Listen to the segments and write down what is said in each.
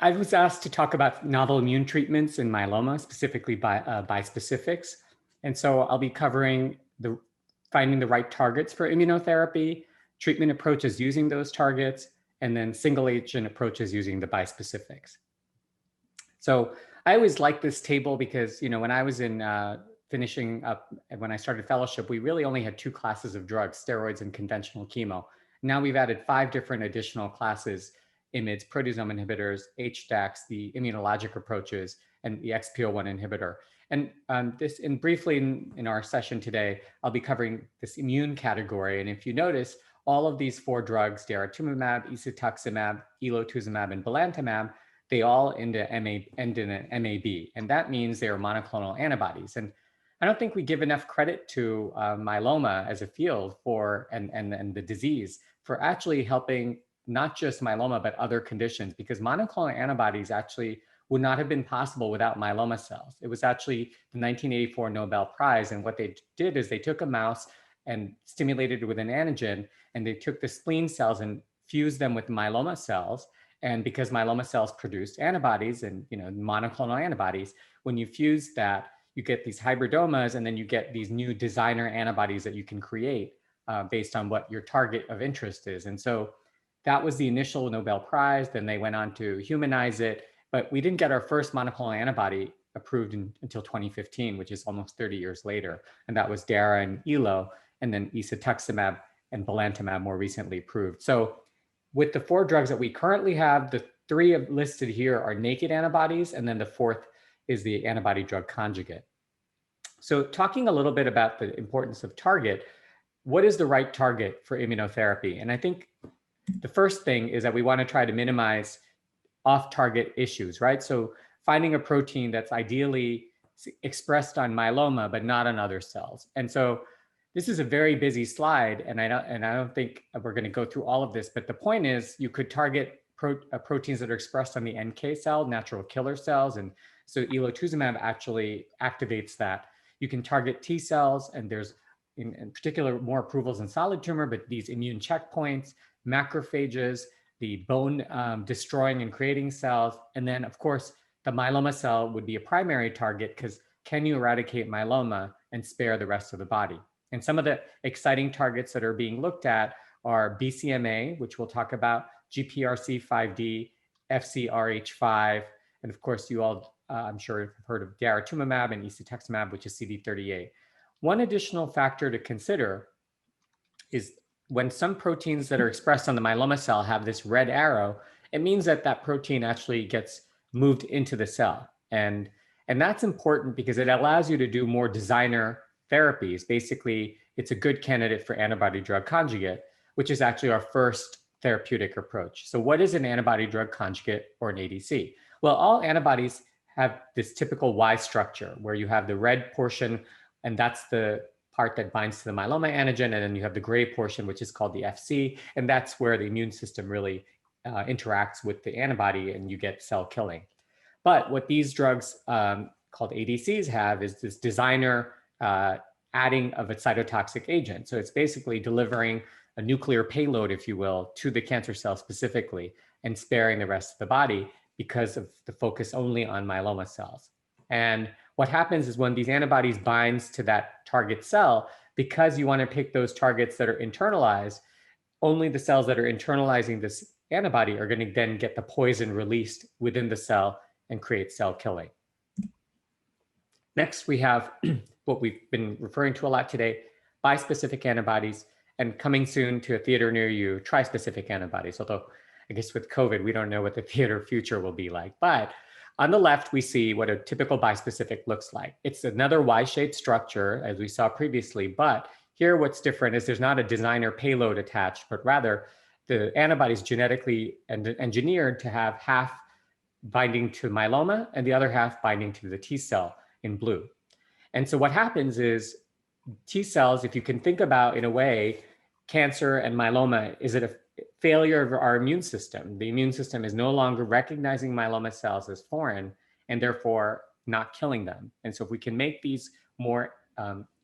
I was asked to talk about novel immune treatments in myeloma, specifically by bispecifics. And so I'll be covering finding the right targets for immunotherapy, treatment approaches using those targets, and then single agent approaches using the bispecifics. So I always like this table because, when I was in finishing up, when I started fellowship, we really only had two classes of drugs, steroids and conventional chemo. Now we've added 5 different additional classes: IMiDs, proteasome inhibitors, HDACs, the immunologic approaches, and the XPO1 inhibitor. And briefly in our session today, I'll be covering this immune category. And if you notice, all of these 4 drugs, daratumumab, isatuximab, elotuzumab, and belantamab, they all end in an MAB. And that means they are monoclonal antibodies. And I don't think we give enough credit to myeloma as a field and the disease for actually helping not just myeloma, but other conditions, because monoclonal antibodies actually would not have been possible without myeloma cells. It was actually the 1984 Nobel Prize. And what they did is they took a mouse and stimulated it with an antigen, and they took the spleen cells and fused them with myeloma cells. And because myeloma cells produced antibodies and monoclonal antibodies, when you fuse that, you get these hybridomas, and then you get these new designer antibodies that you can create based on what your target of interest is. And so that was the initial Nobel Prize. Then they went on to humanize it, but we didn't get our first monoclonal antibody approved until 2015, which is almost 30 years later. And that was Dara and Elo, and then isatuximab and belantamab more recently approved. So with the 4 drugs that we currently have, the 3 listed here are naked antibodies, and then the 4th is the antibody drug conjugate. So talking a little bit about the importance of target, what is the right target for immunotherapy? And I think the first thing is that we want to try to minimize off-target issues, right? So finding a protein that's ideally expressed on myeloma, but not on other cells. And so this is a very busy slide, and I don't think we're going to go through all of this, but the point is you could target proteins that are expressed on the NK cell, natural killer cells, and so elotuzumab actually activates that. You can target T cells, and there's in particular more approvals in solid tumor, but these immune checkpoints, macrophages, the bone destroying and creating cells, and then of course the myeloma cell would be a primary target, because can you eradicate myeloma and spare the rest of the body? And some of the exciting targets that are being looked at are BCMA, which we'll talk about, GPRC5D, FCRH5, and of course you all, I'm sure have heard of daratumumab and isatuximab, which is CD38. One additional factor to consider is when some proteins that are expressed on the myeloma cell have this red arrow, it means that that protein actually gets moved into the cell. And that's important because it allows you to do more designer therapies. Basically, it's a good candidate for antibody drug conjugate, which is actually our first therapeutic approach. So what is an antibody drug conjugate or an ADC? Well, all antibodies have this typical Y structure where you have the red portion, and that's the part that binds to the myeloma antigen, and then you have the gray portion, which is called the FC, and that's where the immune system really interacts with the antibody and you get cell killing. But what these drugs called ADCs have is this designer adding of a cytotoxic agent. So it's basically delivering a nuclear payload, if you will, to the cancer cell specifically and sparing the rest of the body because of the focus only on myeloma cells. And what happens is when these antibodies binds to that target cell, because you want to pick those targets that are internalized, only the cells that are internalizing this antibody are going to then get the poison released within the cell and create cell killing. Next, we have what we've been referring to a lot today, bispecific antibodies, and coming soon to a theater near you, trispecific antibodies. Although I guess with COVID, we don't know what the theater future will be like. But on the left, we see what a typical bispecific looks like. It's another Y-shaped structure, as we saw previously, but here what's different is there's not a designer payload attached, but rather the antibody is genetically engineered to have half binding to myeloma and the other half binding to the T cell in blue. And so what happens is T cells, if you can think about in a way, cancer and myeloma, is it a failure of our immune system? The immune system is no longer recognizing myeloma cells as foreign and therefore not killing them. And so if we can make these more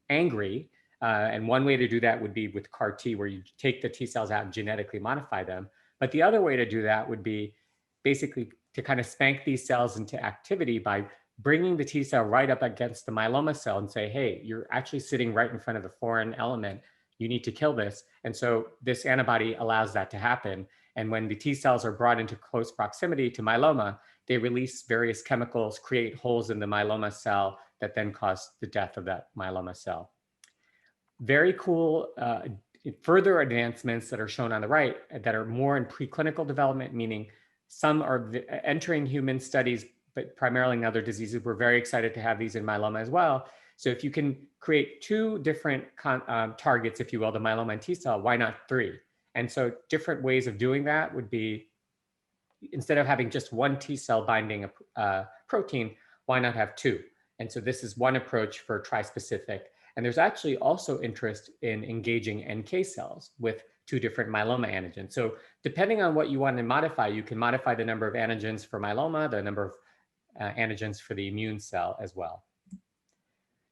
angry, and one way to do that would be with CAR T, where you take the T cells out and genetically modify them. But the other way to do that would be basically to kind of spank these cells into activity by bringing the T cell right up against the myeloma cell and say, hey, you're actually sitting right in front of the foreign element. You need to kill this. And so this antibody allows that to happen. And when the T cells are brought into close proximity to myeloma, they release various chemicals, create holes in the myeloma cell that then cause the death of that myeloma cell. Very cool further advancements that are shown on the right that are more in preclinical development, meaning some are entering human studies, but primarily in other diseases. We're very excited to have these in myeloma as well. So if you can create two different targets, if you will, the myeloma and T cell, why not three? And so different ways of doing that would be, instead of having just one T cell binding a protein, why not have two? And so this is one approach for trispecific. And there's actually also interest in engaging NK cells with two different myeloma antigens. So depending on what you want to modify, you can modify the number of antigens for myeloma, the number of antigens for the immune cell as well.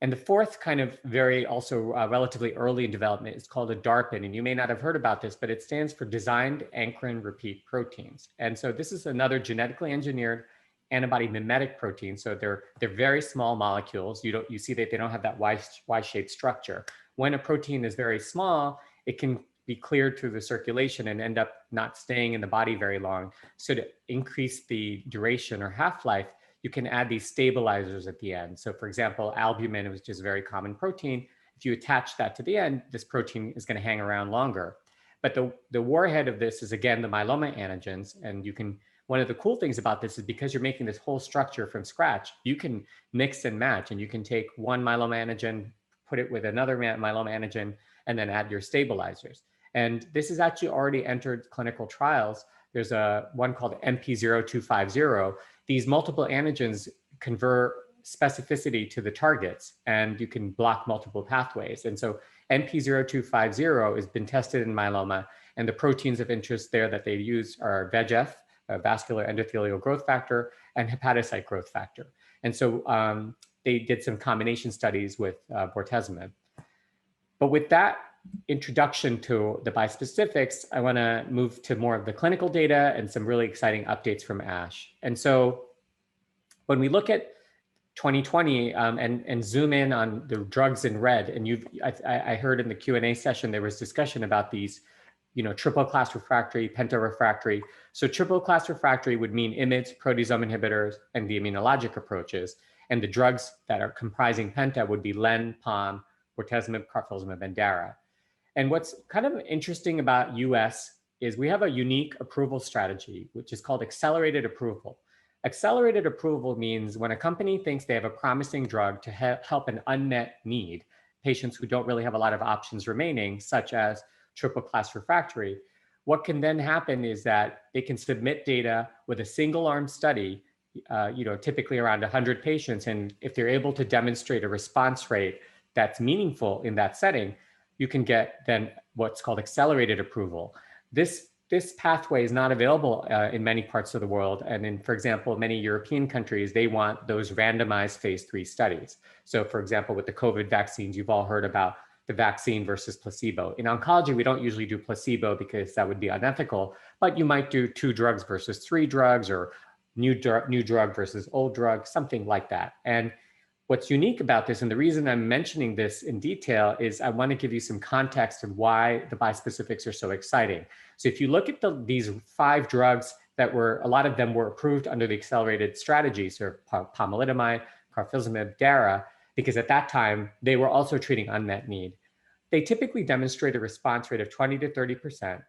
And the fourth kind of very also relatively early in development is called a Darpin. And you may not have heard about this, but it stands for Designed Ankyrin Repeat Proteins. And so this is another genetically engineered antibody mimetic protein. So they're very small molecules. You see that they don't have that Y-shaped structure. When a protein is very small, it can be cleared through the circulation and end up not staying in the body very long. So to increase the duration or half-life, you can add these stabilizers at the end. So for example, albumin, which is a very common protein, if you attach that to the end, this protein is going to hang around longer. But the warhead of this is, again, the myeloma antigens. And you can, one of the cool things about this is because you're making this whole structure from scratch, you can mix and match, and you can take one myeloma antigen, put it with another myeloma antigen, and then add your stabilizers. And this has actually already entered clinical trials. There's one called MP0250. These multiple antigens confer specificity to the targets, and you can block multiple pathways. And so MP0250 has been tested in myeloma, and the proteins of interest there that they use are VEGF, vascular endothelial growth factor, and hepatocyte growth factor. And so they did some combination studies with bortezomib. But with that introduction to the bispecifics, I want to move to more of the clinical data and some really exciting updates from ASH. And so when we look at 2020 and zoom in on the drugs in red, and I heard in the Q&A session there was discussion about these, triple class refractory, penta-refractory. So triple class refractory would mean IMiDs, proteasome inhibitors, and the immunologic approaches. And the drugs that are comprising penta would be len, pom, bortezomib, carfilzomib, and dara. And what's kind of interesting about US is we have a unique approval strategy, which is called accelerated approval. Accelerated approval means when a company thinks they have a promising drug to help an unmet need, patients who don't really have a lot of options remaining, such as triple class refractory, what can then happen is that they can submit data with a single arm study, typically around 100 patients. And if they're able to demonstrate a response rate that's meaningful in that setting, you can get then what's called accelerated approval. This pathway is not available in many parts of the world. And in, for example, many European countries, they want those randomized phase 3 studies. So for example, with the COVID vaccines, you've all heard about the vaccine versus placebo. In oncology, we don't usually do placebo because that would be unethical, but you might do 2 drugs versus 3 drugs, or new drug versus old drug, something like that. And what's unique about this, and the reason I'm mentioning this in detail, is I want to give you some context of why the bispecifics are so exciting. So if you look at these 5 drugs that a lot of them were approved under the accelerated strategy, so pomalidomide, carfilzomib, dara, because at that time, they were also treating unmet need. They typically demonstrate a response rate of 20 to 30%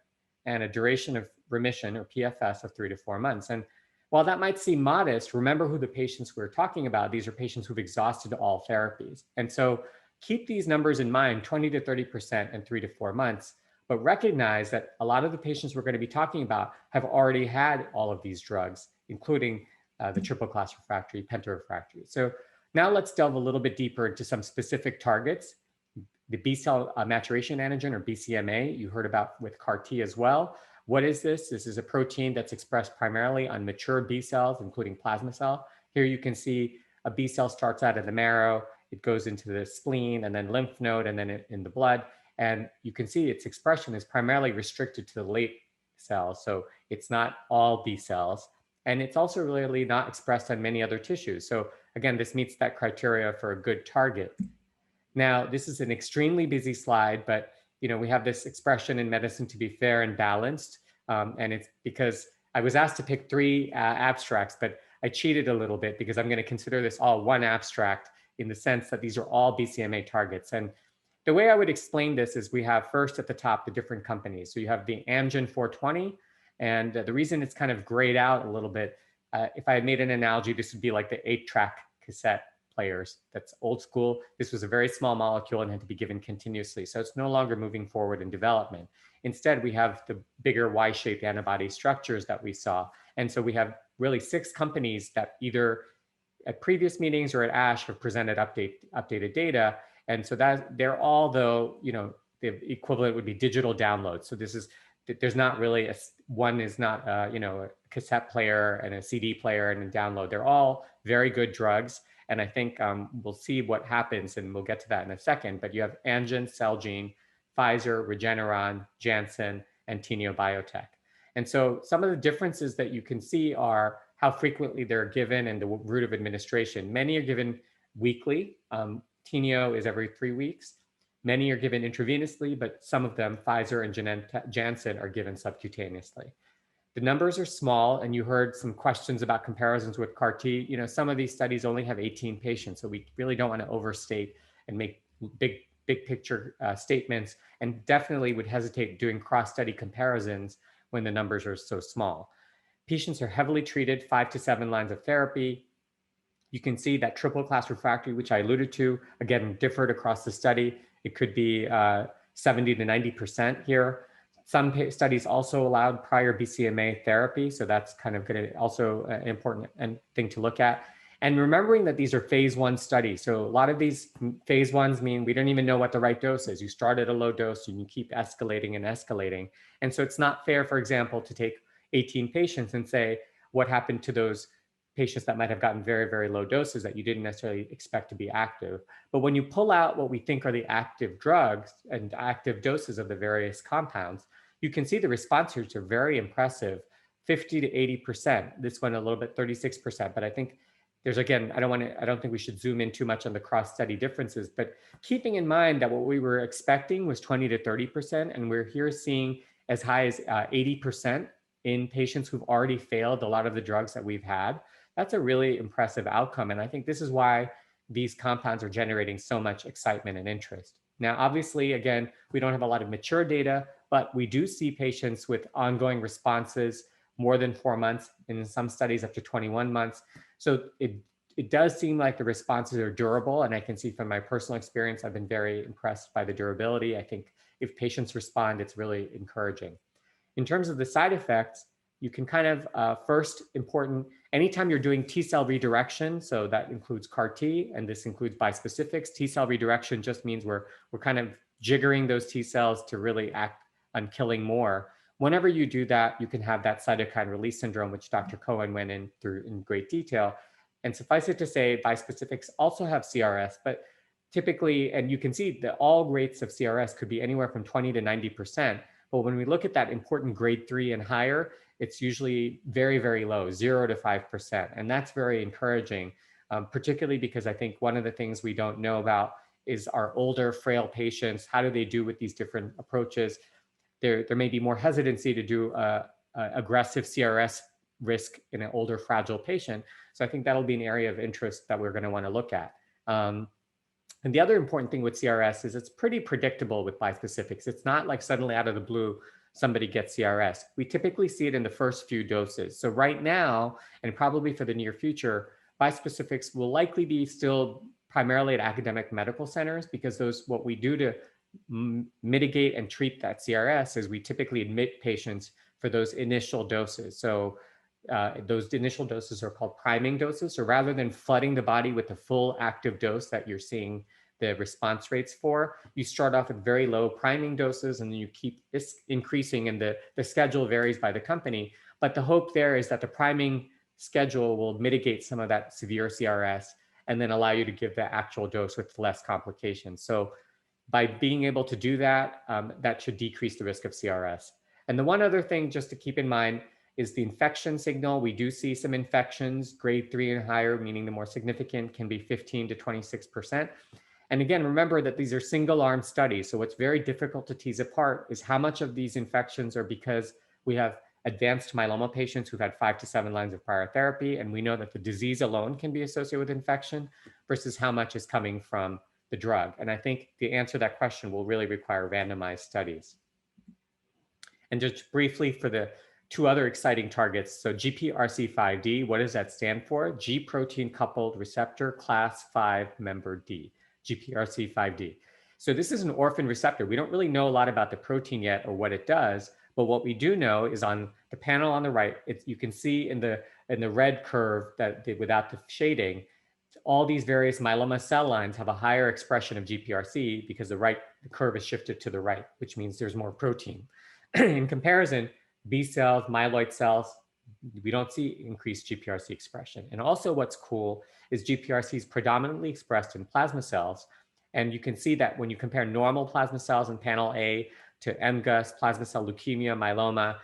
and a duration of remission, or PFS, of 3 to 4 months. And while that might seem modest, remember who the patients we're talking about. These are patients who've exhausted all therapies. And so keep these numbers in mind, 20 to 30% and 3 to 4 months, but recognize that a lot of the patients we're going to be talking about have already had all of these drugs, including the triple class refractory, penta-refractory. So now let's delve a little bit deeper into some specific targets. The B cell maturation antigen, or BCMA, you heard about with CAR T as well. What is this? This is a protein that's expressed primarily on mature B cells, including plasma cell. Here you can see a B cell starts out of the marrow, it goes into the spleen and then lymph node and then in the blood. And you can see its expression is primarily restricted to the late cells. So it's not all B cells. And it's also really not expressed on many other tissues. So again, this meets that criteria for a good target. Now, this is an extremely busy slide, but we have this expression in medicine to be fair and balanced. And it's because I was asked to pick 3 abstracts, but I cheated a little bit because I'm going to consider this all one abstract in the sense that these are all BCMA targets. And the way I would explain this is we have first at the top the different companies. So you have the Amgen 420, and the reason it's kind of grayed out a little bit, if I had made an analogy, this would be like the 8-track cassette players. That's old school. This was a very small molecule and had to be given continuously. So it's no longer moving forward in development. Instead, we have the bigger Y-shaped antibody structures that we saw. And so we have really 6 companies that either at previous meetings or at ASH have presented updated data. And so that they're all, though, the equivalent would be digital downloads. So there's not really one is not a cassette player and a CD player and a download. They're all very good drugs. And I think we'll see what happens, and we'll get to that in a second. But you have Amgen, Celgene, Pfizer, Regeneron, Janssen, and Teneo Biotech. And so some of the differences that you can see are how frequently they're given and the route of administration. Many are given weekly. Teneo is every 3 weeks. Many are given intravenously, but some of them, Pfizer and Janssen, are given subcutaneously. The numbers are small, and you heard some questions about comparisons with CAR-T. Some of these studies only have 18 patients, so we really don't want to overstate and make big picture statements, and definitely would hesitate doing cross-study comparisons when the numbers are so small. Patients are heavily treated, 5 to 7 lines of therapy. You can see that triple class refractory, which I alluded to, again, differed across the study. It could be 70 to 90% here. Some studies also allowed prior BCMA therapy, so that's kind of going to also an important thing to look at. And remembering that these are phase 1 studies. So a lot of these phase 1s mean we don't even know what the right dose is. You start at a low dose and you keep escalating and escalating. And so it's not fair, for example, to take 18 patients and say, what happened to those patients that might have gotten very, very low doses that you didn't necessarily expect to be active. But when you pull out what we think are the active drugs and active doses of the various compounds, you can see the response rates are very impressive, 50 to 80%. This one a little bit, 36%. But I think there's, again, I don't think we should zoom in too much on the cross-study differences, but keeping in mind that what we were expecting was 20 to 30%, and we're here seeing as high as 80% in patients who've already failed a lot of the drugs that we've had. That's a really impressive outcome. And I think this is why these compounds are generating so much excitement and interest. Now, obviously, again, we don't have a lot of mature data, but we do see patients with ongoing responses more than 4 months, and in some studies up to 21 months. So it does seem like the responses are durable. And I can see from my personal experience, I've been very impressed by the durability. I think if patients respond, it's really encouraging. In terms of the side effects, you can kind of first important, anytime you're doing T-cell redirection, so that includes CAR-T, and this includes bispecifics. T-cell redirection just means we're kind of jiggering those T-cells to really act on killing more. Whenever you do that, you can have that cytokine release syndrome, which Dr. Cohen went through in great detail. And suffice it to say, bispecifics also have CRS, but typically, and you can see that all rates of CRS could be anywhere from 20 to 90%. But when we look at that important grade 3 and higher, it's usually very, very low, 0 to 5%. And that's very encouraging, particularly because I think one of the things we don't know about is our older, frail patients. How do they do with these different approaches? There may be more hesitancy to do aggressive CRS risk in an older, fragile patient. So I think that'll be an area of interest that we're going to want to look at. And the other important thing with CRS is it's pretty predictable with bispecifics. It's not like suddenly out of the blue, somebody gets CRS. We typically see it in the first few doses. So right now, and probably for the near future, bispecifics will likely be still primarily at academic medical centers, because what we do to mitigate and treat that CRS is we typically admit patients for those initial doses. So those initial doses are called priming doses. So rather than flooding the body with the full active dose that you're seeing the response rates for, you start off at very low priming doses, and then you keep this increasing, and the schedule varies by the company. But the hope there is that the priming schedule will mitigate some of that severe CRS and then allow you to give the actual dose with less complications. So by being able to do that, that should decrease the risk of CRS. And the one other thing just to keep in mind is the infection signal. We do see some infections, grade 3 and higher, meaning the more significant can be 15 to 26%. And again, remember that these are single arm studies. So what's very difficult to tease apart is how much of these infections are because we have advanced myeloma patients who've had 5 to 7 lines of prior therapy. And we know that the disease alone can be associated with infection versus how much is coming from the drug. And I think the answer to that question will really require randomized studies. And just briefly for the two other exciting targets. So GPRC5D, what does that stand for? G protein coupled receptor class 5 member D, GPRC5D. So this is an orphan receptor. We don't really know a lot about the protein yet or what it does, but what we do know is on the panel on the right, you can see in the red curve that without the shading, all these various myeloma cell lines have a higher expression of GPRC because the curve is shifted to the right, which means there's more protein. In comparison, B cells, myeloid cells, we don't see increased GPRC expression. And also what's cool is GPRC is predominantly expressed in plasma cells. And you can see that when you compare normal plasma cells in panel A to MGUS, plasma cell leukemia, myeloma,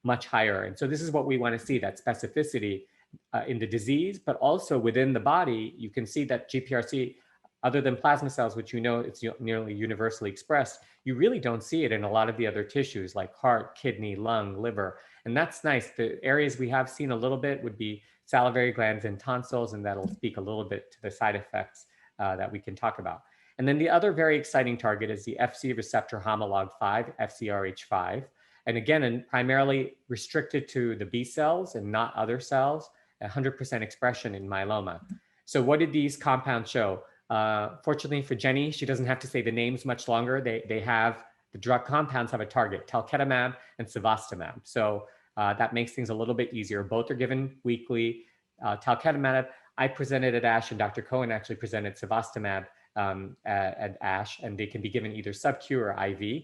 much higher. And so this is what we want to see, that specificity in the disease, but also within the body, you can see that GPRC, other than plasma cells, which you know it's nearly universally expressed, you really don't see it in a lot of the other tissues like heart, kidney, lung, liver. And that's nice. The areas we have seen a little bit would be salivary glands and tonsils, and that'll speak a little bit to the side effects that we can talk about. And then the other very exciting target is the Fc receptor homolog 5, FcRH5. And again, primarily restricted to the B cells and not other cells, 100% expression in myeloma. So what did these compounds show? Fortunately for Jenny, she doesn't have to say the names much longer. The drug compounds have a target, talquetamab and cevostamab. So that makes things a little bit easier. Both are given weekly. Talquetamab, I presented at ASH, and Dr. Cohen actually presented cevostamab at ASH, and they can be given either sub-Q or IV.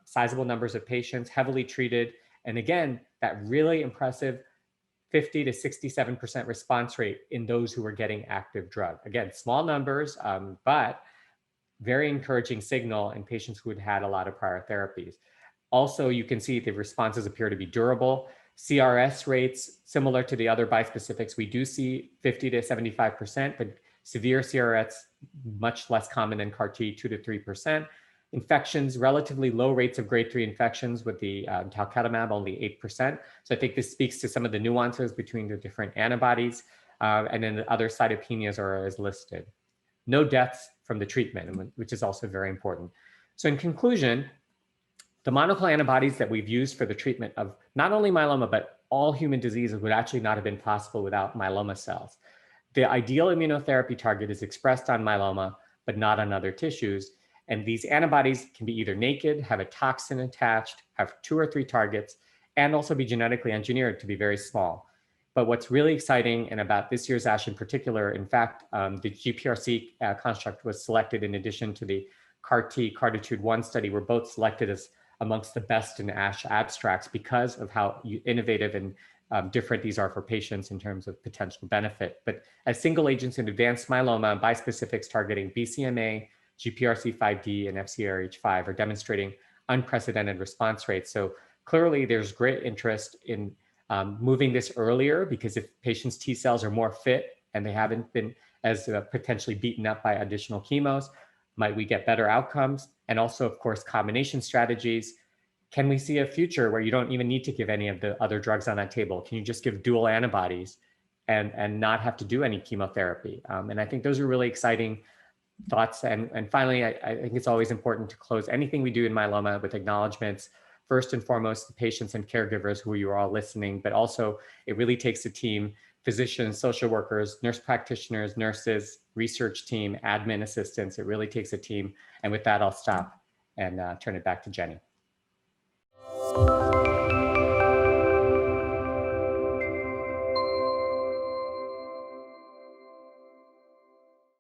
Sizable numbers of patients, heavily treated. And again, that really impressive 50 to 67% response rate in those who were getting active drug. Again, small numbers, but very encouraging signal in patients who had had a lot of prior therapies. Also, you can see the responses appear to be durable. CRS rates, similar to the other bispecifics, we do see 50 to 75%, but severe CRS, much less common than CAR-T, 2 to 3%. Infections, relatively low rates of grade 3 infections with the talquetamab, only 8%. So I think this speaks to some of the nuances between the different antibodies. And then the other cytopenias are as listed. No deaths from the treatment, which is also very important. So in conclusion, the monoclonal antibodies that we've used for the treatment of not only myeloma, but all human diseases would actually not have been possible without myeloma cells. The ideal immunotherapy target is expressed on myeloma, but not on other tissues. And these antibodies can be either naked, have a toxin attached, have 2 or 3 targets, and also be genetically engineered to be very small. But what's really exciting, and about this year's ASH in particular, in fact, the GPRC construct was selected in addition to the CAR-T, CARTITUDE-1 study, were both selected as amongst the best in ASH abstracts because of how innovative and different these are for patients in terms of potential benefit. But as single agents in advanced myeloma, bispecifics targeting BCMA, GPRC5D, and FcRH5 are demonstrating unprecedented response rates. So clearly there's great interest in moving this earlier, because if patients' T cells are more fit and they haven't been as potentially beaten up by additional chemos, might we get better outcomes? And also, of course, combination strategies. Can we see a future where you don't even need to give any of the other drugs on that table? Can you just give dual antibodies and not have to do any chemotherapy? And I think those are really exciting thoughts. And finally, I think it's always important to close anything we do in myeloma with acknowledgements. First and foremost, the patients and caregivers who you are all listening, but also it really takes a team, physicians, social workers, nurse practitioners, nurses, research team, admin assistants. It really takes a team. And with that, I'll stop and turn it back to Jenny.